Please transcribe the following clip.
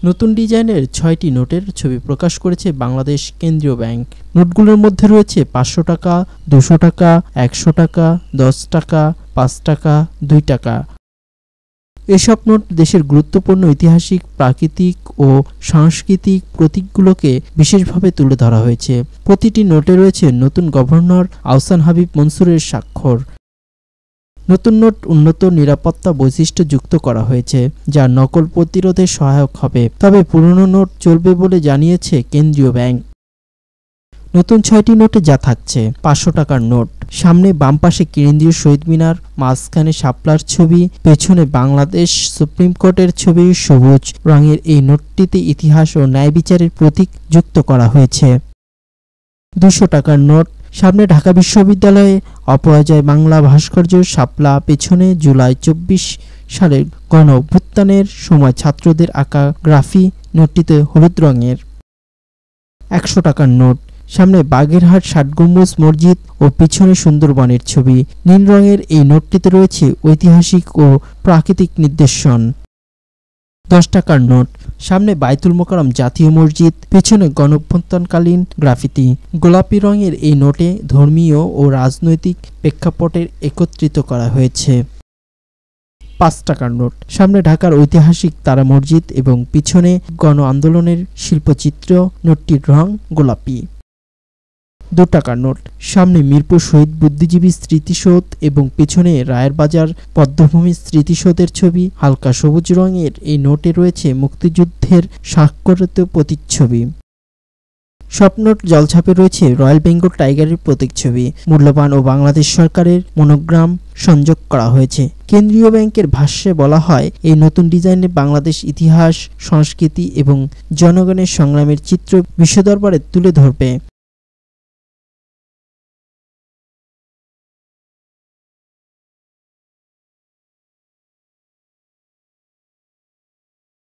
নতুন ডিজাইনের ৬টি নোটের ছবি প্রকাশ করেছে বাংলাদেশ কেন্দ্রীয় ব্যাংক। নোটগুলোর মধ্যে রয়েছে ৫০০ টাকা, ২০০ টাকা, ১০০ টাকা, ১০ টাকা, ৫ টাকা, ২ টাকা। এসব নোট দেশের গুরুত্বপূর্ণ ঐতিহাসিক, প্রাকৃতিক ও সাংস্কৃতিক প্রতীকগুলোকে বিশেষভাবে তুলে ধরা হয়েছে। প্রতিটি নোটে রয়েছে নতুন গভর্নর আহসান হাবিব মনসুরের স্বাক্ষর। নতুন নোট উন্নত নিরাপত্তা বৈশিষ্ট্য যুক্ত করা হয়েছে, যা নকল প্রতিরোধে সহায়ক হবে। তবে পুরনো নোট চলবে বলে জানিয়েছে কেন্দ্রীয় ব্যাংক। নতুন ৬টি নোটে যা থাকছে: ৫০০ টাকার নোট, সামনে বাম পাশে কেন্দ্রীয় শহীদ মিনার, মাঝখানে শাপলার ছবি, পেছনে বাংলাদেশ সুপ্রিম কোর্টের ছবি। সবুজ রঙের এই নোটটিতে ইতিহাস ও ন্যায় বিচারের প্রতীক যুক্ত করা হয়েছে। ২০০ টাকার নোট, সামনে ঢাকা বিশ্ববিদ্যালয়ে অপরাজয় বাংলা ভাস্কর্য, শাপলা, পেছনে জুলাই ২৪ সালের গণ অভ্যুত্থানের সময় ছাত্রদের আঁকা গ্রাফি, নোটটিতে হলুদ রঙের। ১০০ টাকার নোট, সামনে বাগেরহাট ৬০ গম্বুজ মসজিদ ও পিছনে সুন্দরবনের ছবি। নীল রঙের এই নোটটিতে রয়েছে ঐতিহাসিক ও প্রাকৃতিক নিদর্শন। ১০ টাকার নোট, সামনে বায়তুল মোকাররম জাতীয় মসজিদ, পেছনে গণঅভ্যুত্থানকালীন গ্রাফিতি। গোলাপি রঙের এই নোটে ধর্মীয় ও রাজনৈতিক প্রেক্ষাপটের একত্রিত করা হয়েছে। ৫ টাকার নোট, সামনে ঢাকার ঐতিহাসিক তারা মসজিদ এবং পিছনে গণ আন্দোলনের শিল্পচিত্র। নোটটির রং গোলাপি। ২ টাকার নোট, সামনে মিরপুর শহীদ বুদ্ধিজীবী স্মৃতিসৌধ এবং পেছনে রায়ের বাজার পদ্মভূমি স্মৃতিসৌধের ছবি। হালকা সবুজ রঙের এই নোটে রয়েছে মুক্তিযুদ্ধের স্বাক্ষরিত প্রতিচ্ছবি। সব নোট জলছাপে রয়েছে রয়্যাল বেঙ্গল টাইগারের প্রতীকছবি। মূল্যবান ও বাংলাদেশ সরকারের মনোগ্রাম সংযোগ করা হয়েছে। কেন্দ্রীয় ব্যাংকের ভাষ্যে বলা হয়, এই নতুন ডিজাইনে বাংলাদেশ ইতিহাস, সংস্কৃতি এবং জনগণের সংগ্রামের চিত্র বিশ্ব দরবারে তুলে ধরবে।